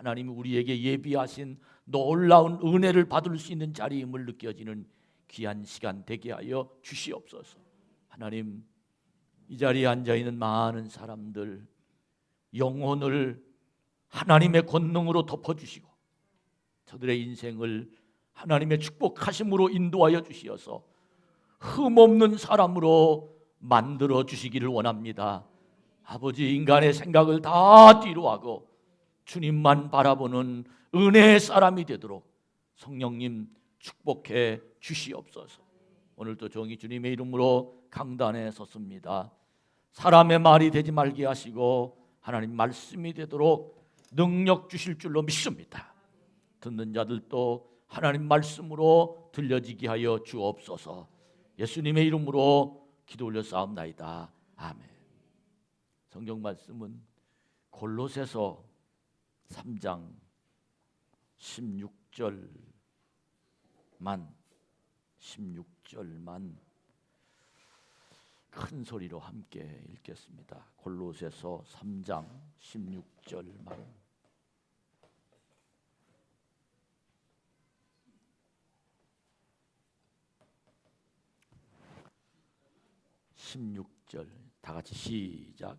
하나님이 우리에게 예비하신 놀라운 은혜를 받을 수 있는 자리임을 느껴지는 귀한 시간 되게 하여 주시옵소서. 하나님, 이 자리에 앉아있는 많은 사람들 영혼을 하나님의 권능으로 덮어주시고 저들의 인생을 하나님의 축복하심으로 인도하여 주시어서 흠없는 사람으로 만들어 주시기를 원합니다. 아버지, 인간의 생각을 다 뒤로 하고 주님만 바라보는 은혜의 사람이 되도록 성령님 축복해 주시옵소서. 오늘도 종이 주님의 이름으로 강단에 섰습니다. 사람의 말이 되지 말게 하시고 하나님 말씀이 되도록 능력 주실 줄로 믿습니다. 듣는 자들도 하나님 말씀으로 들려지게 하여 주옵소서. 예수님의 이름으로 기도 올려 싸움나이다. 아멘. 성경 말씀은 골로새서 3장 16절만 큰 소리로 함께 읽겠습니다. 골로새서 3장 16절만. 다 같이 시작.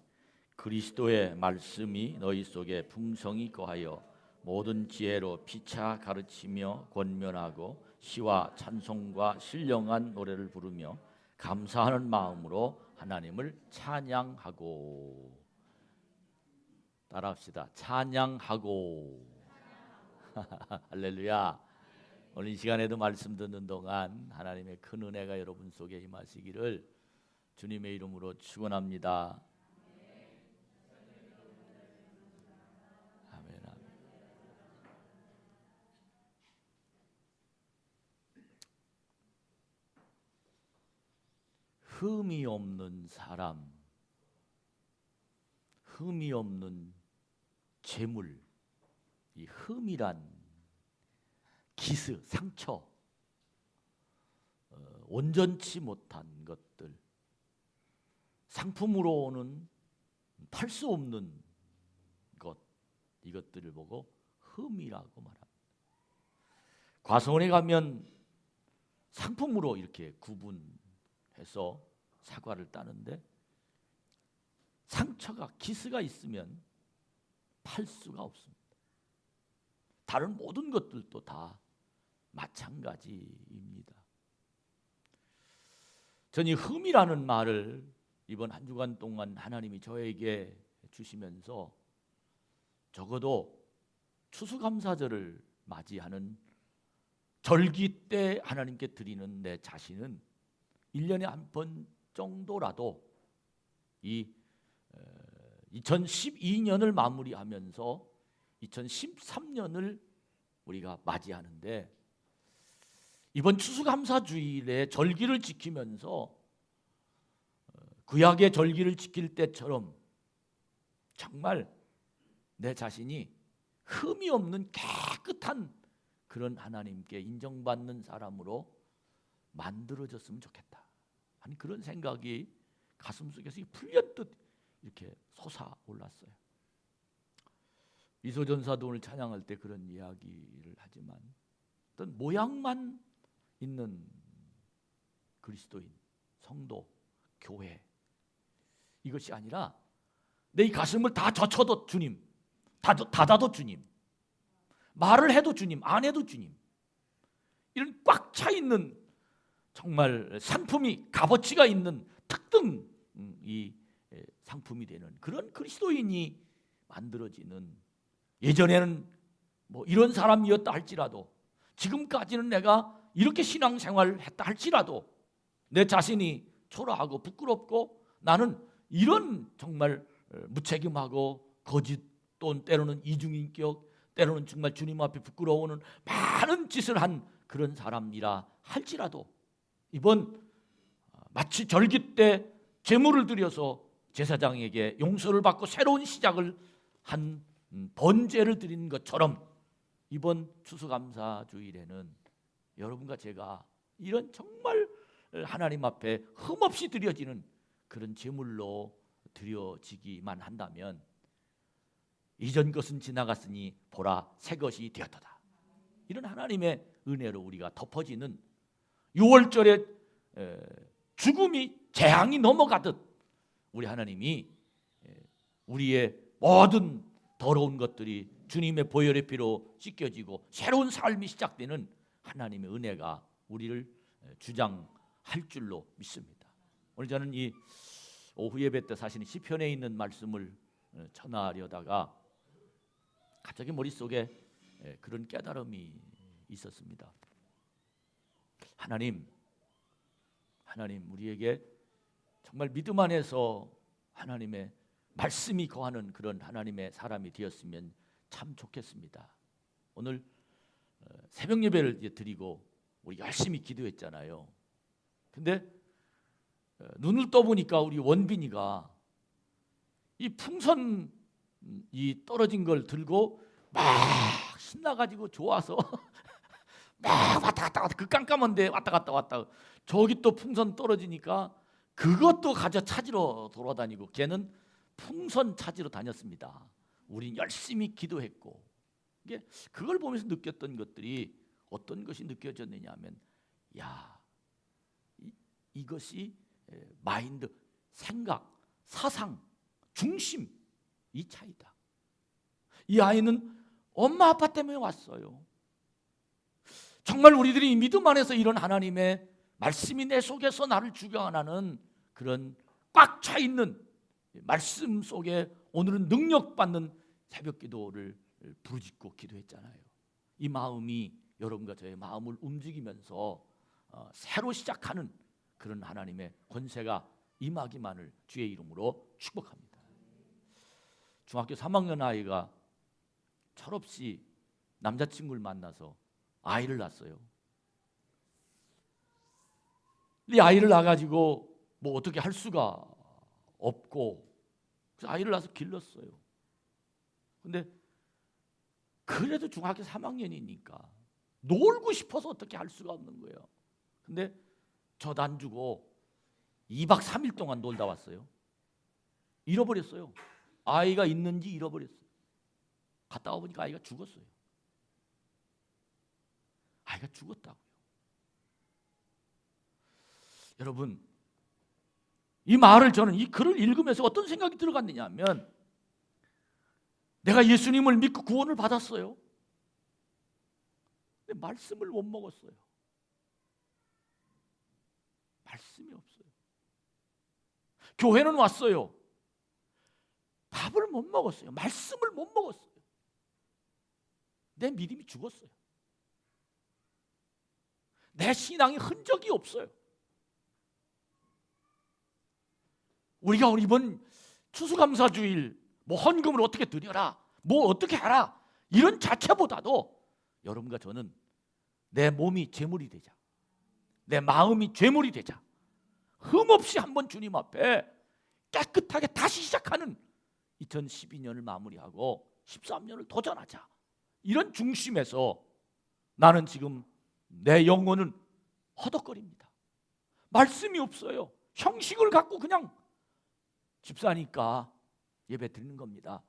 그리스도의 말씀이 너희 속에 풍성히 거하여 모든 지혜로 피차 가르치며 권면하고 시와 찬송과 신령한 노래를 부르며 감사하는 마음으로 하나님을 찬양하고. 따라합시다. 찬양하고. 할렐루야. 오늘 이 시간에도 말씀 듣는 동안 하나님의 큰 은혜가 여러분 속에 임하시기를 주님의 이름으로 축원합니다. 아멘. 아멘. 흠이 없는 사람, 흠이 없는 재물, 이 흠이란 기스, 상처, 온전치 못한 것들, 상품으로는 팔 수 없는 것, 이것들을 보고 흠이라고 말합니다. 과수원에 가면 상품으로 이렇게 구분해서 사과를 따는데 상처가, 기스가 있으면 팔 수가 없습니다. 다른 모든 것들도 다 마찬가지입니다. 저는 이 흠이라는 말을 이번 한 주간 동안 하나님이 저에게 주시면서 적어도 추수감사절을 맞이하는 절기 때 하나님께 드리는 내 자신은 1년에 한 번 정도라도 이 2012년을 마무리하면서 2013년을 우리가 맞이하는데, 이번 추수감사주일에 절기를 지키면서 구약의 절기를 지킬 때처럼 정말 내 자신이 흠이 없는 깨끗한 그런 하나님께 인정받는 사람으로 만들어졌으면 좋겠다 하는 그런 생각이 가슴속에서 풀렸듯 이렇게 솟아올랐어요. 미소전사도 오늘 찬양할 때 그런 이야기를 하지만 어떤 모양만 있는 그리스도인, 성도, 교회, 이것이 아니라 내 이 가슴을 다 젖혀도 주님, 닫아도 주님, 말을 해도 주님, 안 해도 주님, 이런 꽉 차 있는 정말 상품이, 값어치가 있는 특등 이 상품이 되는 그런 그리스도인이 만들어지는, 예전에는 뭐 이런 사람이었다 할지라도 지금까지는 내가 이렇게 신앙생활을 했다 할지라도 내 자신이 초라하고 부끄럽고 나는 이런 정말 무책임하고 거짓, 또 때로는 이중인격, 때로는 정말 주님 앞에 부끄러워하는 많은 짓을 한 그런 사람이라 할지라도 이번 마치 절기 때 제물을 드려서 제사장에게 용서를 받고 새로운 시작을 한 번제를 드리는 것처럼 이번 추수감사주일에는 여러분과 제가 이런 정말 하나님 앞에 흠없이 드려지는 그런 제물로 드려지기만 한다면 이전 것은 지나갔으니 보라 새 것이 되었도다. 이런 하나님의 은혜로 우리가 덮어지는 6월절에 죽음이 재앙이 넘어가듯 우리 하나님이 우리의 모든 더러운 것들이 주님의 보혈의 피로 씻겨지고 새로운 삶이 시작되는 하나님의 은혜가 우리를 주장할 줄로 믿습니다. 오늘 저는 이 오후 예배 때 사실 시편에 있는 말씀을 전하려다가 갑자기 머릿속에 그런 깨달음이 있었습니다. 하나님 우리에게 정말 믿음 안에서 하나님의 말씀이 거하는 그런 하나님의 사람이 되었으면 참 좋겠습니다. 오늘 새벽 예배를 이제 드리고 우리 열심히 기도했잖아요. 근데 눈을 떠보니까 우리 원빈이가 이 풍선 이 떨어진 걸 들고 막 신나가지고 좋아서 막 왔다 갔다 그 깜깜한데 왔다 갔다 저기 또 풍선 떨어지니까 그것도 가져 찾으러 돌아다니고 걔는 풍선 찾으러 다녔습니다. 우린 열심히 기도했고 이게 그걸 보면서 느꼈던 것들이 어떤 것이 느껴졌느냐 하면 이것이 마인드, 생각, 사상, 중심 이 차이다. 이 아이는 엄마 아빠 때문에 왔어요. 정말 우리들이 믿음 안에서 이런 하나님의 말씀이 내 속에서 나를 주장하는 그런 꽉 차 있는 말씀 속에 오늘은 능력받는 새벽 기도를 부르짖고 기도했잖아요. 이 마음이 여러분과 저의 마음을 움직이면서 새로 시작하는 그런 하나님의 권세가 임하기만을 주의 이름으로 축복합니다. 중학교 3학년 아이가 철없이 남자친구를 만나서 아이를 낳았어요. 이 아이를 낳아가지고 뭐 어떻게 할 수가 없고 그래서 아이를 낳아서 길렀어요. 근데 그래도 중학교 3학년이니까 놀고 싶어서 어떻게 할 수가 없는 거예요. 근데 젖 안 주고 2박 3일 동안 놀다 왔어요. 잃어버렸어요. 아이가 있는지 잃어버렸어요. 갔다 와보니까 아이가 죽었어요. 아이가 죽었다고요. 여러분, 이 말을 저는 이 글을 읽으면서 어떤 생각이 들어갔느냐 하면 내가 예수님을 믿고 구원을 받았어요. 근데 말씀을 못 먹었어요. 말씀이 없어요. 교회는 왔어요. 밥을 못 먹었어요. 말씀을 못 먹었어요. 내 믿음이 죽었어요. 내 신앙의 흔적이 없어요. 우리가 이번 추수감사주일 뭐 헌금을 어떻게 드려라, 뭐 어떻게 하라 이런 자체보다도 여러분과 저는 내 몸이 제물이 되자, 내 마음이 제물이 되자, 흠없이 한번 주님 앞에 깨끗하게 다시 시작하는 2012년을 마무리하고 13년을 도전하자, 이런 중심에서 나는 지금 내 영혼은 허덕거립니다. 말씀이 없어요. 형식을 갖고 그냥 집사니까 예배 드리는 겁니다.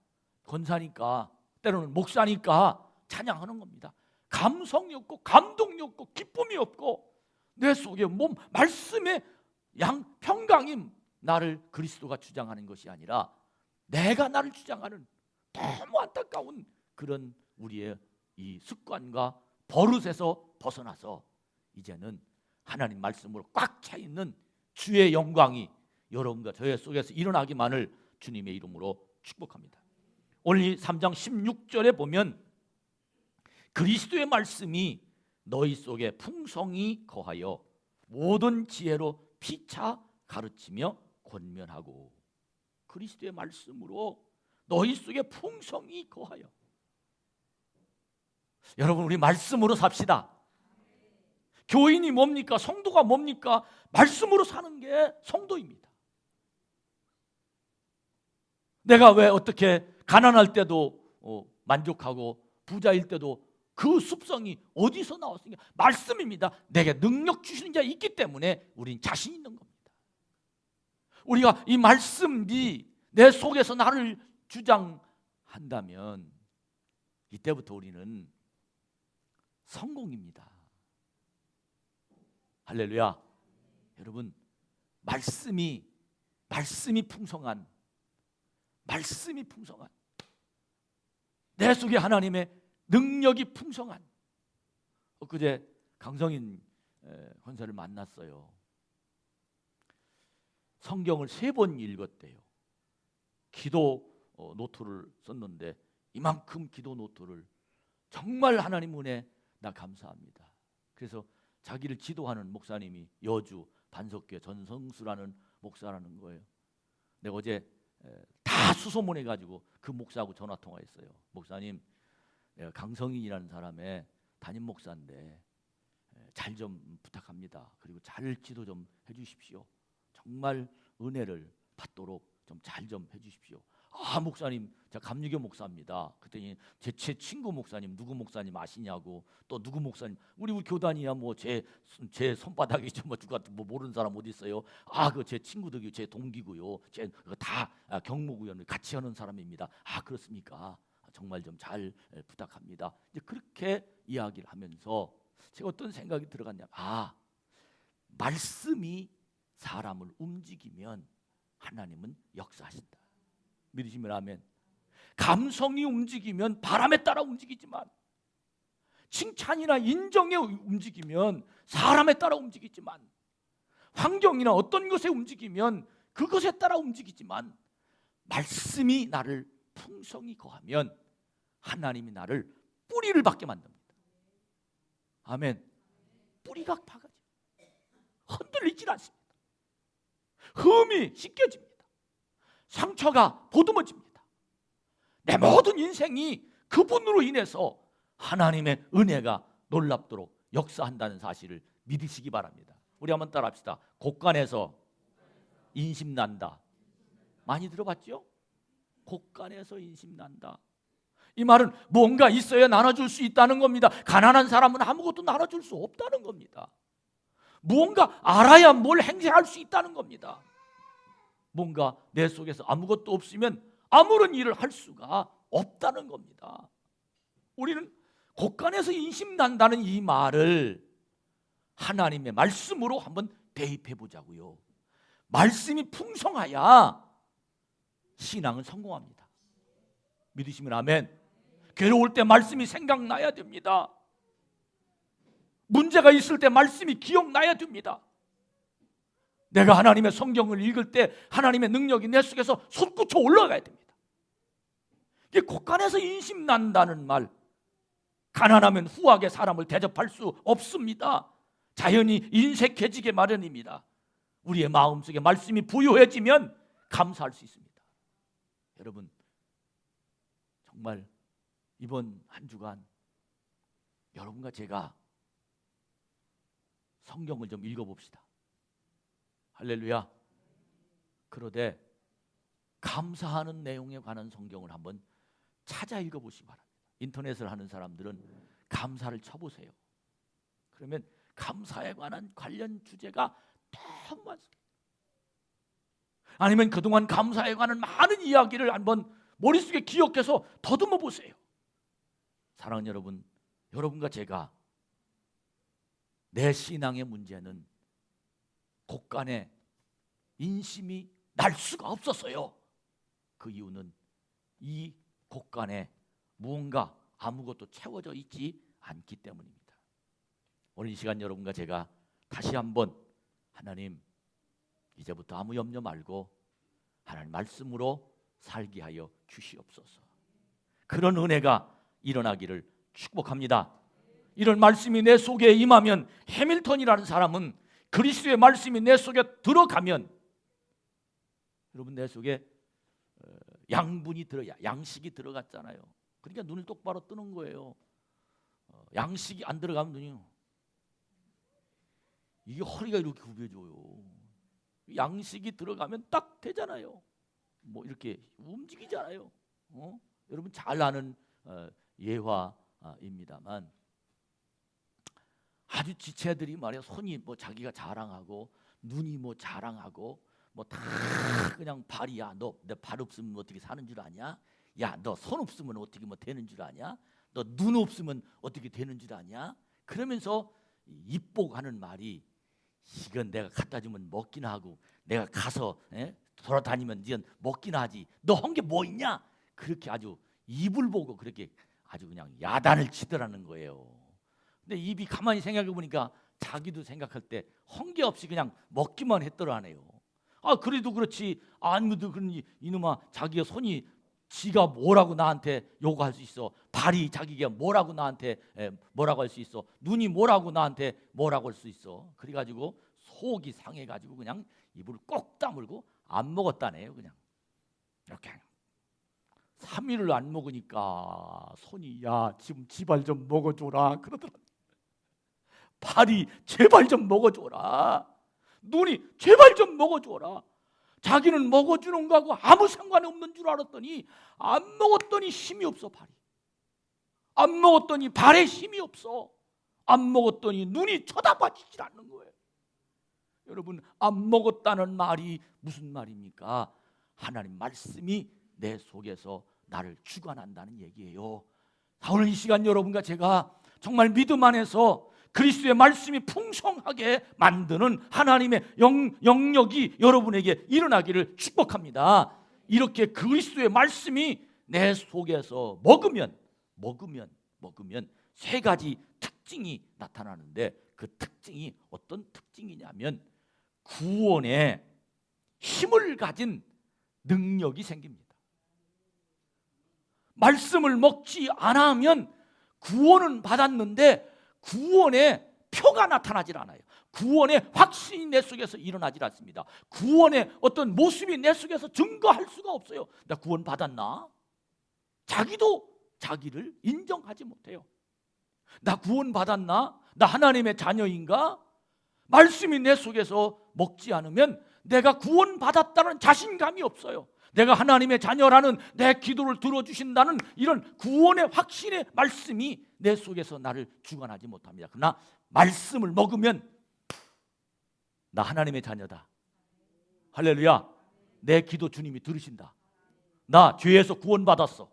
권사니까, 때로는 목사니까 찬양하는 겁니다. 감성이 없고 감동이 없고 기쁨이 없고 내 속에 몸 말씀의 평강임, 나를 그리스도가 주장하는 것이 아니라 내가 나를 주장하는 너무 안타까운 그런 우리의 이 습관과 버릇에서 벗어나서 이제는 하나님 말씀으로 꽉 차 있는 주의 영광이 여러분과 저의 속에서 일어나기만을 주님의 이름으로 축복합니다. 오늘 3장 16절에 보면 그리스도의 말씀이 너희 속에 풍성히 거하여 모든 지혜로 피차 가르치며 권면하고, 그리스도의 말씀으로 너희 속에 풍성히 거하여. 여러분, 우리 말씀으로 삽시다. 교인이 뭡니까? 성도가 뭡니까? 말씀으로 사는 게 성도입니다. 내가 왜 어떻게 가난할 때도 만족하고 부자일 때도 그 습성이 어디서 나왔습니까? 말씀입니다. 내게 능력 주시는 자가 있기 때문에 우린 자신 있는 겁니다. 우리가 이 말씀이 내 속에서 나를 주장하는 한다면 이때부터 우리는 성공입니다. 할렐루야. 여러분, 말씀이 풍성한, 내 속에 하나님의 능력이 풍성한. 엊그제 강성인 권사를 만났어요. 성경을 3번 읽었대요. 기도 노트를 썼는데 이만큼 기도 노트를, 정말 하나님 은혜 나 감사합니다. 그래서 자기를 지도하는 목사님이 여주 반석교회 전성수라는 목사라는 거예요. 내가 어제 다 수소문해가지고 그 목사하고 전화 통화했어요. 목사님, 내가 강성인이라는 사람의 담임 목사인데 잘 좀 부탁합니다. 그리고 잘 지도 좀 해주십시오. 정말 은혜를 받도록 좀 잘 좀 해주십시오. 아, 목사님, 제가 감리교 목사입니다. 그랬더니 제 친구 목사님 누구 목사님 아시냐고, 또 누구 목사님, 우리 교단이야 뭐 제 손바닥이죠. 뭐 누가 뭐 모르는 사람 어디 있어요? 아, 그 제 친구들이 제 동기고요. 제 다 경무구연을 같이 하는 사람입니다. 아, 그렇습니까? 정말 좀 잘 부탁합니다. 이제 그렇게 이야기를 하면서 제가 어떤 생각이 들어갔냐? 아, 말씀이 사람을 움직이면 하나님은 역사하신다. 믿으시면 아멘. 감성이 움직이면 바람에 따라 움직이지만, 칭찬이나 인정에 움직이면 사람에 따라 움직이지만, 환경이나 어떤 것에 움직이면 그것에 따라 움직이지만, 말씀이 나를 풍성히 거하면 하나님이 나를 뿌리를 받게 만듭니다. 아멘. 뿌리가 박아져 흔들리질 않습니다. 흠이 씻겨집니다. 상처가 보듬어집니다. 내 모든 인생이 그분으로 인해서 하나님의 은혜가 놀랍도록 역사한다는 사실을 믿으시기 바랍니다. 우리 한번 따라합시다. 곳간에서 인심난다. 많이 들어봤죠? 곳간에서 인심난다. 이 말은 뭔가 있어야 나눠줄 수 있다는 겁니다. 가난한 사람은 아무것도 나눠줄 수 없다는 겁니다. 무언가 알아야 뭘 행세할 수 있다는 겁니다. 뭔가 내 속에서 아무것도 없으면 아무런 일을 할 수가 없다는 겁니다. 우리는 곳간에서 인심난다는 이 말을 하나님의 말씀으로 한번 대입해 보자고요. 말씀이 풍성해야 신앙은 성공합니다. 믿으시면 아멘. 괴로울 때 말씀이 생각나야 됩니다. 문제가 있을 때 말씀이 기억나야 됩니다. 내가 하나님의 성경을 읽을 때 하나님의 능력이 내 속에서 솟구쳐 올라가야 됩니다. 이게 곳간에서 인심난다는 말, 가난하면 후하게 사람을 대접할 수 없습니다. 자연히 인색해지게 마련입니다. 우리의 마음속에 말씀이 부유해지면 감사할 수 있습니다. 여러분, 정말 이번 한 주간 여러분과 제가 성경을 좀 읽어봅시다. 할렐루야. 그러되 감사하는 내용에 관한 성경을 한번 찾아 읽어보시기 바랍니다. 인터넷을 하는 사람들은 감사를 쳐보세요. 그러면 감사에 관한 관련 주제가 너무 많습니다. 아니면 그동안 감사에 관한 많은 이야기를 한번 머릿속에 기억해서 더듬어 보세요. 사랑하는 여러분, 여러분과 제가 내 신앙의 문제는 곳간에 인심이 날 수가 없었어요. 그 이유는 이 곳간에 무언가 아무것도 채워져 있지 않기 때문입니다. 오늘 이 시간 여러분과 제가 다시 한번 하나님, 이제부터 아무 염려 말고 하나님 말씀으로 살게 하여 주시옵소서. 그런 은혜가 일어나기를 축복합니다. 이런 말씀이 내 속에 임하면, 해밀턴이라는 사람은 그리스도의 말씀이 내 속에 들어가면, 여러분 내 속에 양분이 양식이 들어갔잖아요. 그러니까 눈을 똑바로 뜨는 거예요. 양식이 안 들어가면 눈이, 이게 허리가 이렇게 굽혀져요. 양식이 들어가면 딱 되잖아요. 뭐 이렇게 움직이잖아요. 여러분 잘 아는 예화입니다만, 아주 지체들이 말이야, 손이 뭐 자기가 자랑하고 눈이 뭐 자랑하고 뭐 다 그냥 발이야. 너 내 발 없으면 어떻게 사는 줄 아냐? 야, 너 손 없으면 어떻게 뭐 되는 줄 아냐? 너 눈 없으면 어떻게 되는 줄 아냐? 그러면서 입보고 하는 말이, 이건 내가 갖다 주면 먹기나 하고 내가 가서 돌아다니면 니는 먹기나 하지. 너 한 게 뭐 있냐? 그렇게 아주 입을 보고 그렇게 아주 그냥 야단을 치더라는 거예요. 근데 입이 가만히 생각해 보니까 자기도 생각할 때 한 게 없이 그냥 먹기만 했더라네요. 아, 그래도 그렇지. 아무도 그러니 이놈아, 자기가 손이 지가 뭐라고 나한테 요구할 수 있어? 발이 자기가 뭐라고 나한테 뭐라고 할 수 있어? 눈이 뭐라고 나한테 뭐라고 할 수 있어? 그래가지고 속이 상해가지고 그냥 입을 꼭 다물고 안 먹었다네요. 그냥 이렇게 3일을 안 먹으니까 손이, 야, 지금 지발 좀 먹어줘라 그러더라. 발이 제발 좀 먹어줘라. 눈이 제발 좀 먹어줘라. 자기는 먹어주는 거하고 아무 상관이 없는 줄 알았더니 안 먹었더니 힘이 없어. 발이 안 먹었더니 발에 힘이 없어. 안 먹었더니 눈이 쳐다봐지질 않는 거예요. 여러분, 안 먹었다는 말이 무슨 말입니까? 하나님 말씀이 내 속에서 나를 주관한다는 얘기예요. 오늘 이 시간 여러분과 제가 정말 믿음 안에서 그리스도의 말씀이 풍성하게 만드는 하나님의 영역이 여러분에게 일어나기를 축복합니다. 이렇게 그리스도의 말씀이 내 속에서 먹으면 세 가지 특징이 나타나는데, 그 특징이 어떤 특징이냐면 구원의 힘을 가진 능력이 생깁니다. 말씀을 먹지 않으면 구원은 받았는데 구원의 표가 나타나질 않아요. 구원의 확신이 내 속에서 일어나질 않습니다. 구원의 어떤 모습이 내 속에서 증거할 수가 없어요. 나 구원 받았나? 자기도 자기를 인정하지 못해요. 나 구원 받았나? 나 하나님의 자녀인가? 말씀이 내 속에서 먹지 않으면 내가 구원 받았다는 자신감이 없어요. 내가 하나님의 자녀라는, 내 기도를 들어주신다는 이런 구원의 확신의 말씀이 내 속에서 나를 주관하지 못합니다. 그러나 말씀을 먹으면 나 하나님의 자녀다. 할렐루야. 내 기도 주님이 들으신다. 나 죄에서 구원받았어.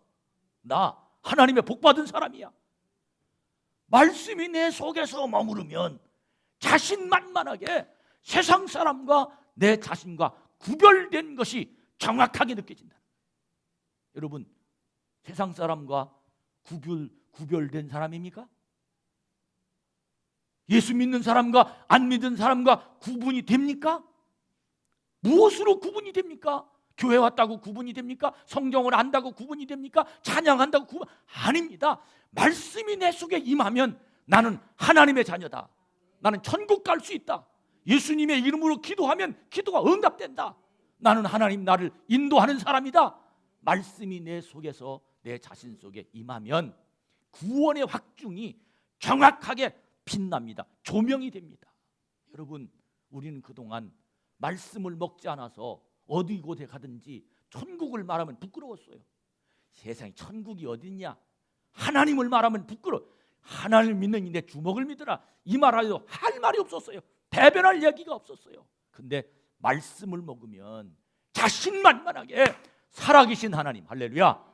나 하나님의 복받은 사람이야. 말씀이 내 속에서 머무르면 자신만만하게 세상 사람과 내 자신과 구별된 것이 정확하게 느껴진다. 여러분, 세상 사람과 구별된 사람입니까? 예수 믿는 사람과 안 믿는 사람과 구분이 됩니까? 무엇으로 구분이 됩니까? 교회 왔다고 구분이 됩니까? 성경을 안다고 구분이 됩니까? 찬양한다고 구분? 아닙니다. 말씀이 내 속에 임하면 나는 하나님의 자녀다. 나는 천국 갈 수 있다. 예수님의 이름으로 기도하면 기도가 응답된다. 나는 하나님 나를 인도하는 사람이다. 말씀이 내 속에서, 내 자신 속에 임하면 구원의 확증이 정확하게 빛납니다. 조명이 됩니다. 여러분, 우리는 그동안 말씀을 먹지 않아서 어디 곳에 가든지 천국을 말하면 부끄러웠어요. 세상에 천국이 어딨냐? 하나님을 말하면 부끄러워. 하나님을 믿는 내 주먹을 믿으라, 이 말하여도 할 말이 없었어요. 대변할 얘기가 없었어요. 근데 말씀을 먹으면 자신만만하게 살아계신 하나님, 할렐루야,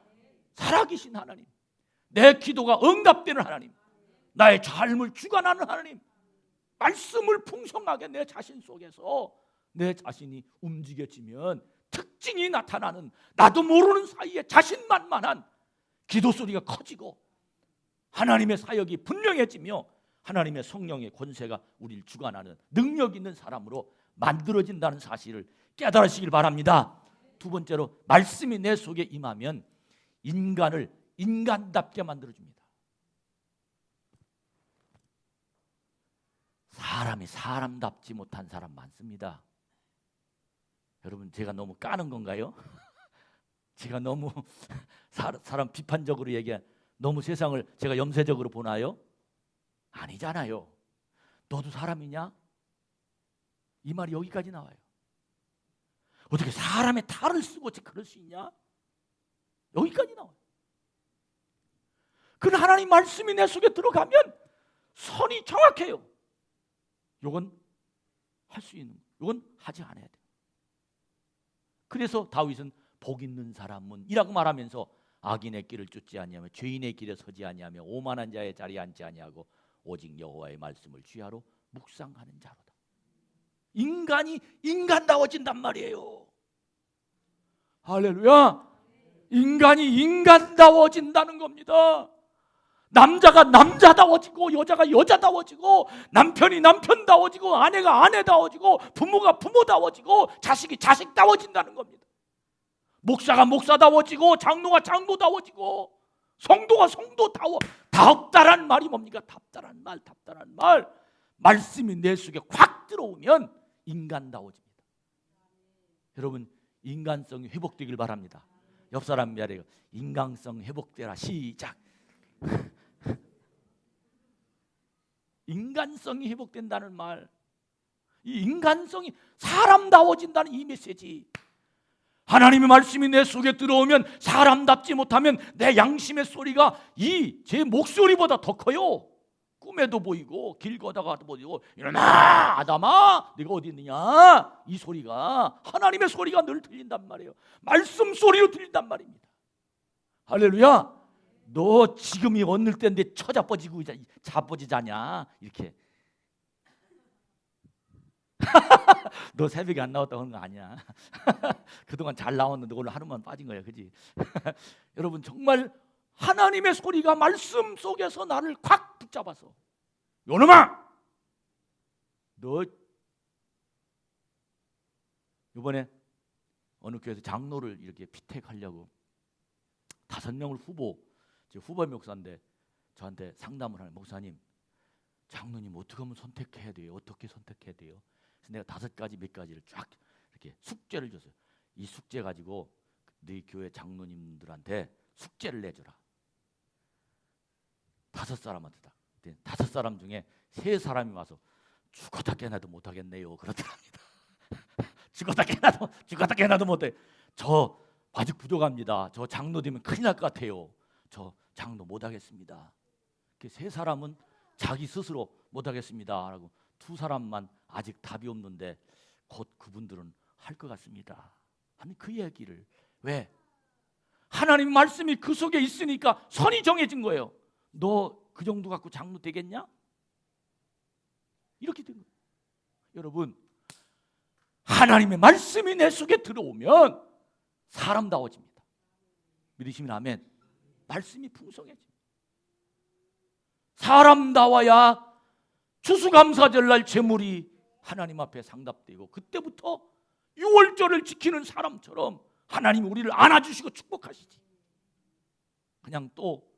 살아계신 하나님, 내 기도가 응답되는 하나님, 나의 삶을 주관하는 하나님, 말씀을 풍성하게 내 자신 속에서 내 자신이 움직여지면 특징이 나타나는, 나도 모르는 사이에 자신만만한 기도 소리가 커지고 하나님의 사역이 분명해지며 하나님의 성령의 권세가 우리를 주관하는 능력 있는 사람으로 만들어진다는 사실을 깨달으시길 바랍니다. 두 번째로, 말씀이 내 속에 임하면 인간을 인간답게 만들어줍니다. 사람이 사람답지 못한 사람 많습니다. 여러분, 제가 너무 까는 건가요? 제가 너무 사람 비판적으로 얘기해, 너무 세상을 제가 염세적으로 보나요? 아니잖아요. 너도 사람이냐? 이 말이 여기까지 나와요. 어떻게 사람의 탈을 쓰고 그럴 수 있냐? 여기까지 나와요. 그 하나님 말씀이 내 속에 들어가면 선이 정확해요. 이건 할 수 있는, 이건 하지 않아야 돼요. 그래서 다윗은 복 있는 사람은 이라고 말하면서 악인의 길을 쫓지 아니하며 죄인의 길에 서지 아니하며 오만한 자의 자리에 앉지 아니하고 오직 여호와의 말씀을 주야로 묵상하는 자로다. 인간이 인간다워진단 말이에요. 할렐루야. 인간이 인간다워진다는 겁니다. 남자가 남자다워지고 여자가 여자다워지고 남편이 남편다워지고 아내가 아내다워지고 부모가 부모다워지고 자식이 자식다워진다는 겁니다. 목사가 목사다워지고 장로가 장로다워지고 성도가 답답한 말이 뭡니까? 답답한 말. 말씀이 내 속에 확 들어오면 인간다워집니다. 여러분, 인간성이 회복되길 바랍니다. 옆 사람 말해요. 인간성 회복되라. 시작. 인간성이 회복된다는 말, 이 인간성이 사람다워진다는 이 메시지. 하나님의 말씀이 내 속에 들어오면 사람답지 못하면 내 양심의 소리가 이 제 목소리보다 더 커요. 꿈에도 보이고 길 가다가도 보이고, 일어나 아담아 네가 어디 있느냐, 이 소리가 하나님의 소리가 늘 들린단 말이에요. 말씀 소리로 들린단 말입니다. 할렐루야. 너 지금이 어느 때인데 자빠지자냐 이렇게. 너 새벽에 안 나왔다고 하는 거 아니야. 그동안 잘 나왔는데 오늘 하루만 빠진 거야, 그지? 여러분, 정말 하나님의 소리가 말씀 속에서 나를 콱 붙잡아서, 요놈아 너 이번에 어느 교회에서 장로를 이렇게 피택하려고 5명을 후보 목사인데 저한테 상담을 하는, 목사님 장로님 어떻게 하면 선택해야 돼요? 어떻게 선택해야 돼요? 그래서 내가 5가지 몇 가지를 쫙 이렇게 숙제를 줬어요. 이 숙제 가지고 너희 교회 장로님들한테 숙제를 내줘라. 5사람한테 다. 5사람 중에 3사람이 와서 죽었다 깨나도 못하겠네요 그렇더랍니다. 죽었다 깨나도 못해. 저 아직 부족합니다. 저 장로 되면 큰일 날 것 같아요. 저 장로 못하겠습니다. 3사람은 자기 스스로 못하겠습니다 라고, 2사람만 아직 답이 없는데 곧 그분들은 할 것 같습니다 하는 그 얘기를. 왜? 하나님 말씀이 그 속에 있으니까 선이 정해진 거예요. 너 그 정도 갖고 장로 되겠냐? 이렇게 된 거예요. 여러분, 하나님의 말씀이 내 속에 들어오면 사람다워집니다. 믿으시면 아멘. 말씀이 풍성해집니다. 사람다워야 추수감사절날 제물이 하나님 앞에 상답되고, 그때부터 유월절을 지키는 사람처럼 하나님이 우리를 안아주시고 축복하시지. 그냥 또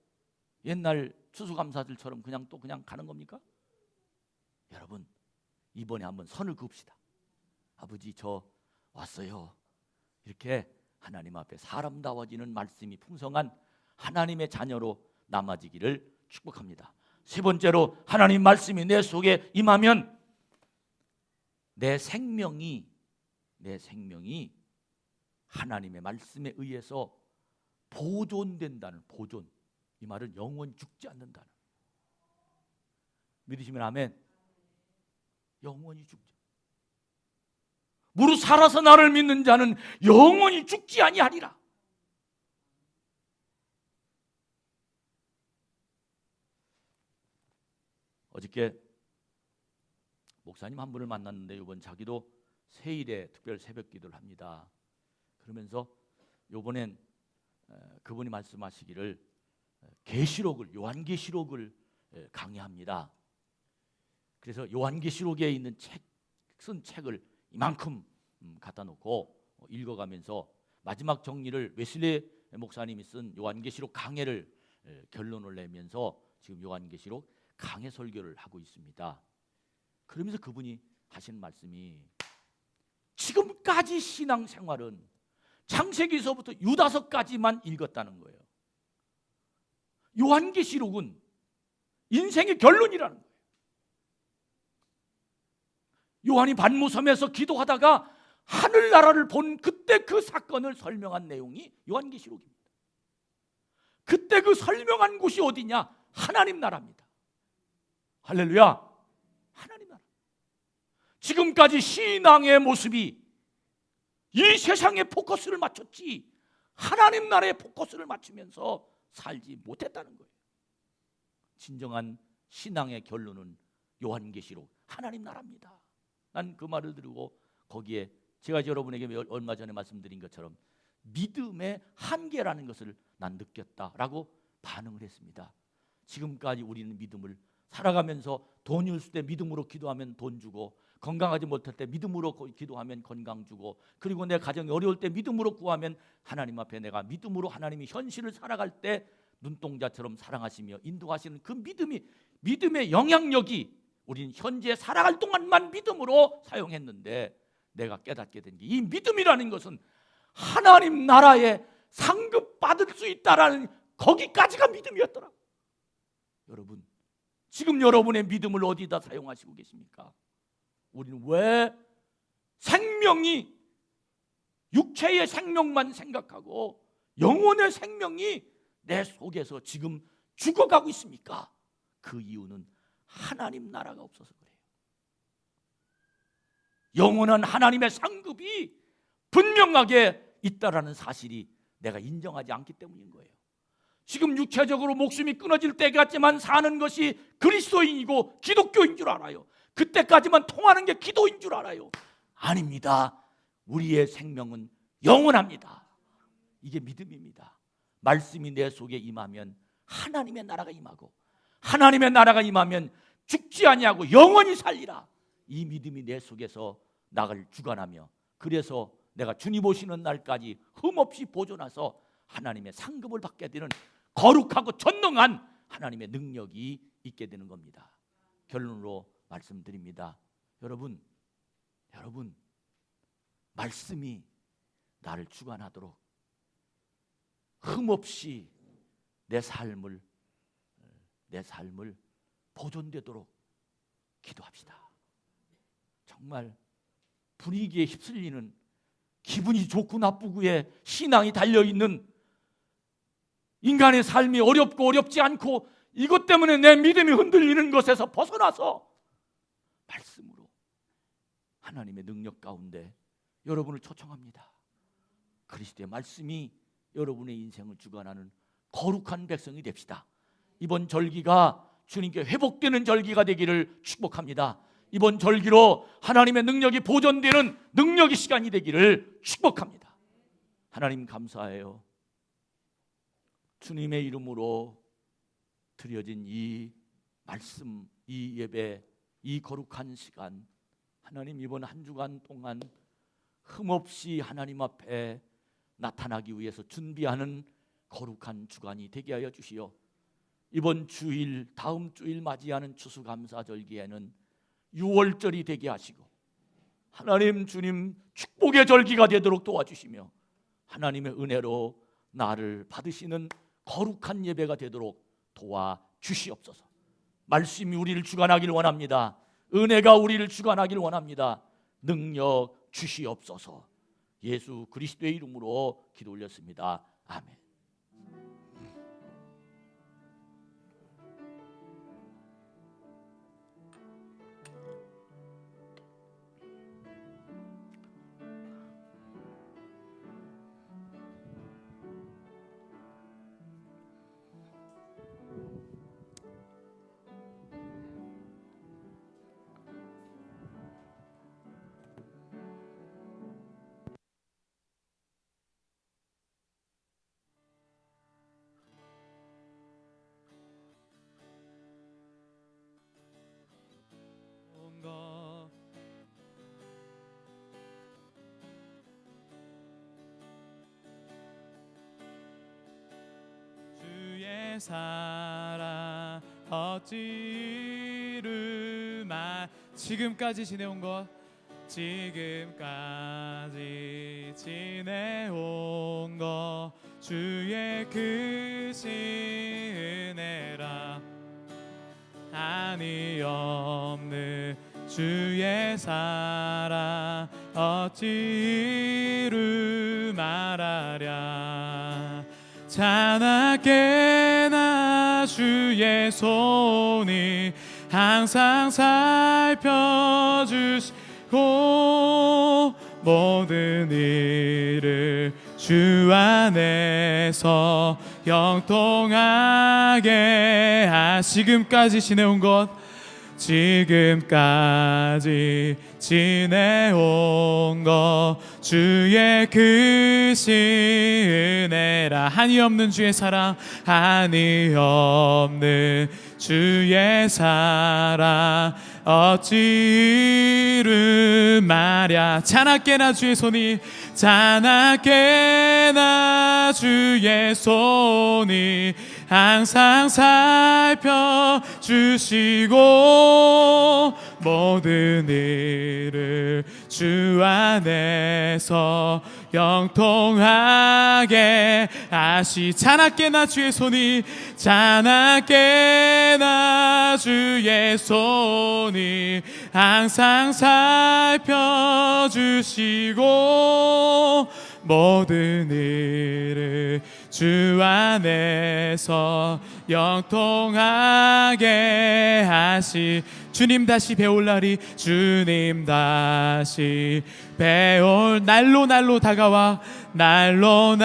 옛날 추수감사절처럼 그냥 가는 겁니까? 여러분, 이번에 한번 선을 그읍시다. 아버지 저 왔어요. 이렇게 하나님 앞에 사람다워지는 말씀이 풍성한 하나님의 자녀로 남아지기를 축복합니다. 3번째로, 하나님 말씀이 내 속에 임하면 내 생명이 하나님의 말씀에 의해서 보존된다는, 보존, 이 말은 영원히 죽지 않는다는. 믿으시면 아멘. 영원히 죽지. 무릇 살아서 나를 믿는 자는 영원히 죽지 아니하리라. 어저께 목사님 한 분을 만났는데 이번 자기도 세일에 특별 새벽 기도를 합니다. 그러면서 이번엔 그분이 말씀하시기를 계시록을, 요한계시록을 강의합니다. 그래서 요한계시록에 있는 쓴 책을 이만큼 갖다 놓고 읽어가면서 마지막 정리를 웨슬리 목사님이 쓴 요한계시록 강해를 결론을 내면서 지금 요한계시록 강해 설교를 하고 있습니다. 그러면서 그분이 하신 말씀이, 지금까지 신앙생활은 창세기서부터 유다서까지만 읽었다는 거예요. 요한계시록은 인생의 결론이라는 거예요. 요한이 반모섬에서 기도하다가 하늘나라를 본 그때 그 사건을 설명한 내용이 요한계시록입니다. 그때 그 설명한 곳이 어디냐? 하나님 나라입니다. 할렐루야. 하나님 나라. 지금까지 신앙의 모습이 이 세상에 포커스를 맞췄지 하나님 나라에 포커스를 맞추면서 살지 못했다는 거예요. 진정한 신앙의 결론은 요한계시록 하나님 나라입니다. 난 그 말을 들고 거기에 제가 여러분에게 얼마 전에 말씀드린 것처럼 믿음의 한계라는 것을 난 느꼈다라고 반응을 했습니다. 지금까지 우리는 믿음을 살아가면서 돈이 없을 때 믿음으로 기도하면 돈 주고, 건강하지 못할 때 믿음으로 기도하면 건강 주고, 그리고 내 가정이 어려울 때 믿음으로 구하면 하나님 앞에 내가 믿음으로 하나님이 현실을 살아갈 때 눈동자처럼 사랑하시며 인도하시는 그 믿음의 영향력이 우리는 현재 살아갈 동안만 믿음으로 사용했는데, 내가 깨닫게 된 게 이 믿음이라는 것은 하나님 나라에 상급받을 수 있다라는 거기까지가 믿음이었더라고요. 여러분, 지금 여러분의 믿음을 어디다 사용하시고 계십니까? 우리는 왜 생명이, 육체의 생명만 생각하고 영혼의 생명이 내 속에서 지금 죽어가고 있습니까? 그 이유는 하나님 나라가 없어서 그래요. 영원한 하나님의 상급이 분명하게 있다라는 사실이 내가 인정하지 않기 때문인 거예요. 지금 육체적으로 목숨이 끊어질 때 같지만 사는 것이 그리스도인이고 기독교인 줄 알아요. 그때까지만 통하는 게 기도인 줄 알아요. 아닙니다. 우리의 생명은 영원합니다. 이게 믿음입니다. 말씀이 내 속에 임하면 하나님의 나라가 임하고, 하나님의 나라가 임하면 죽지 아니하고 영원히 살리라. 이 믿음이 내 속에서 나를 주관하며, 그래서 내가 주님 오시는 날까지 흠없이 보존해서 하나님의 상급을 받게 되는 거룩하고 전능한 하나님의 능력이 있게 되는 겁니다. 결론으로 말씀드립니다. 여러분, 말씀이 나를 주관하도록 흠없이 내 삶을 보존되도록 기도합시다. 정말 분위기에 휩쓸리는, 기분이 좋고 나쁘고에 신앙이 달려있는 인간의 삶이 어렵고 어렵지 않고 이것 때문에 내 믿음이 흔들리는 것에서 벗어나서 말씀으로 하나님의 능력 가운데 여러분을 초청합니다. 그리스도의 말씀이 여러분의 인생을 주관하는 거룩한 백성이 됩시다. 이번 절기가 주님께 회복되는 절기가 되기를 축복합니다. 이번 절기로 하나님의 능력이 보존되는 능력의 시간이 되기를 축복합니다. 하나님 감사해요. 주님의 이름으로 드려진 이 말씀, 이 예배, 이 거룩한 시간, 하나님 이번 한 주간 동안 흠없이 하나님 앞에 나타나기 위해서 준비하는 거룩한 주간이 되게 하여 주시오. 이번 주일, 다음 주일 맞이하는 추수감사절기에는 6월절이 되게 하시고 하나님 주님 축복의 절기가 되도록 도와주시며 하나님의 은혜로 나를 받으시는 거룩한 예배가 되도록 도와주시옵소서. 말씀이 우리를 주관하길 원합니다. 은혜가 우리를 주관하길 원합니다. 능력 주시옵소서. 예수 그리스도의 이름으로 기도 올렸습니다. 아멘. 사랑 어찌 이루마. 지금까지 지내온 것, 지금까지 지내온 것 주의 크신 은혜라. 한이 없는 주의 사랑 어찌 이루 말하랴. 자나깨나 주의 손이 항상 살펴주시고 모든 일을 주 안에서 영통하게 지금까지 지내온 것 지금까지 지내온 것 주의 크신 은혜라. 한이 없는 주의 사랑, 한이 없는 주의 사랑 어찌 이루마랴. 자나깨나 주의 손이, 자나깨나 주의 손이 항상 살펴주시고 모든 일을 주 안에서 영통하게 하시. 자나깨나 주의 손이, 자나깨나 주의 손이 항상 살펴주시고 모든 일을 주 안에서 영통하게 하시. 주님 다시 배울 날이, 주님 다시 배울 날로 다가와, 날로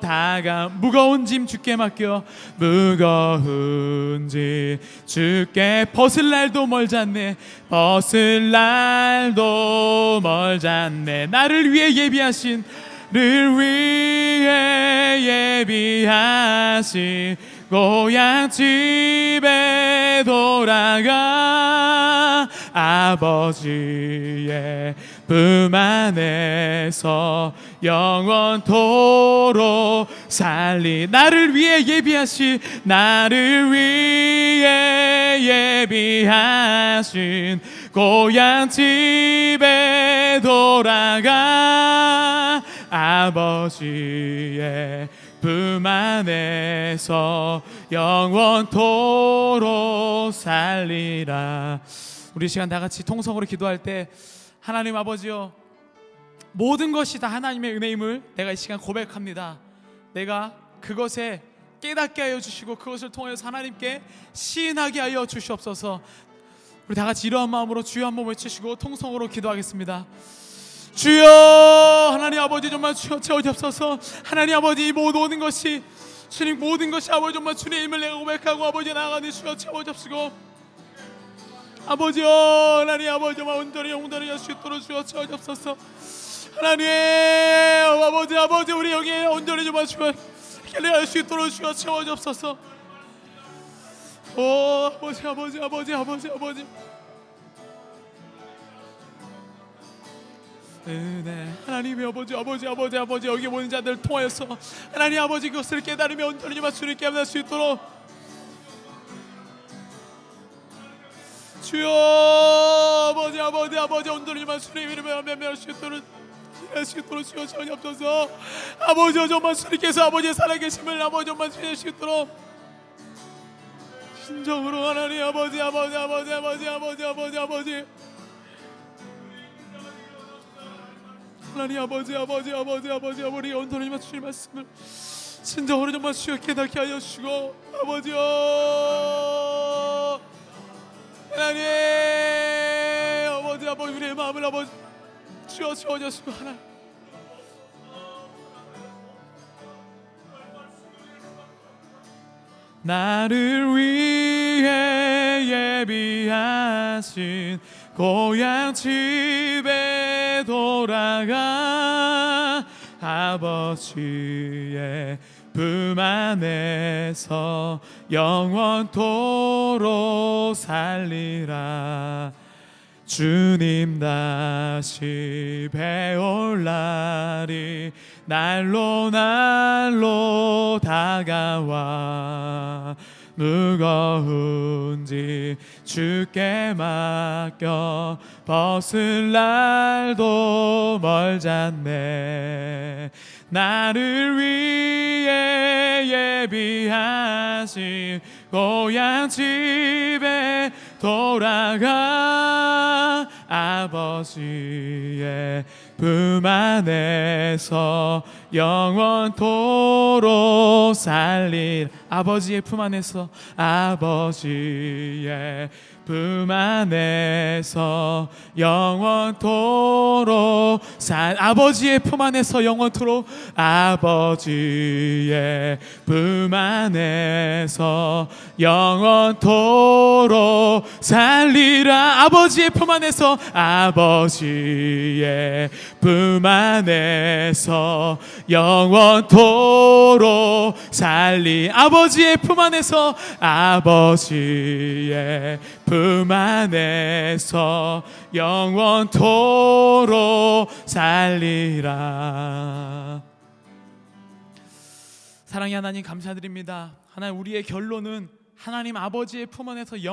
다가. 무거운 짐 주께 맡겨, 무거운 짐 주께. 벗을 날도 멀잖네, 벗을 날도 멀잖네. 나를 위해 예비하신, 를 위해 예비하신 고향 집에 돌아가 아버지의 품 안에서 영원토록 살리. 나를 위해 예비하신, 나를 위해 예비하신 고향 집에 돌아가 아버지의 품 안에서 영원토록 살리라. 우리 시간 다 같이 통성으로 기도할 때, 하나님 아버지여, 모든 것이 다 하나님의 은혜임을 내가 이 시간 고백합니다. 내가 그것에 깨닫게 하여 주시고 그것을 통해서 하나님께 시인하게 하여 주시옵소서. 우리 다 같이 이러한 마음으로 주여 한번 외치시고 통성으로 기도하겠습니다. 주여, 하나님 아버지 정말 주여 채워주옵소서. 하나님 아버지, 이 모든 것이 주님, 모든 것이 아버지 정말 주님의 힘을 내가 고백하고 아버지 나아가는 주여 채워주옵시고, 아버지여, 하나님 아버지 정말 온전히 영원히 할 수 있도록 주여 채워주옵소서. 하나님 아버지 우리 영에 온전히 정말 주여 할 수 있도록 주여 채워주옵소서. 오 아버지 은혜, 하나님의 아버지 여기 모든 자들 통하여서 하나님 아버지 그것을 깨달으며 온전히 주님께 만날 수 있도록 주여 아버지 온전히 주님 이름에 면면할 수 있도록 주여 전혀 아버지 정말 주님께서 아버지의 살아계심을 아버지 정말 주실 수 있도록 진정으로 하나님 아버지 하나님 아버지 우리 온전히 주실 말씀을 진정으로 정말 주여 깨닫게 하여 주시고, 아버지여 하나님 아버지 우리의 마음을 아버지 주여 채워주시고, 하나님 나를 위해 예비하신 고향 집에 돌아가 아버지의 품 안에서 영원토록 살리라. 주님 다시 배올 날이 날로 다가와 무거운 짐 주께 맡겨 벗을 날도 멀잖네. 나를 위해 예비하신 고향 집에 돌아가 아버지의 품 안에서 영원토록 살릴 아버지의 품 안에서 아버지의 품 안에서 영원토록 아버지의 품 안에서 영원토록 아버지의 품 안에서 영원토록 살리라 아버지의 품 안에서 아버지의 품 안에서 영원토록 살리 아버지의 품 안에서 아버지의 품 안에서 영원토록 살리라. 사랑의 하나님 감사드립니다. 하나님 우리의 결론은 하나님 아버지의 품 안에서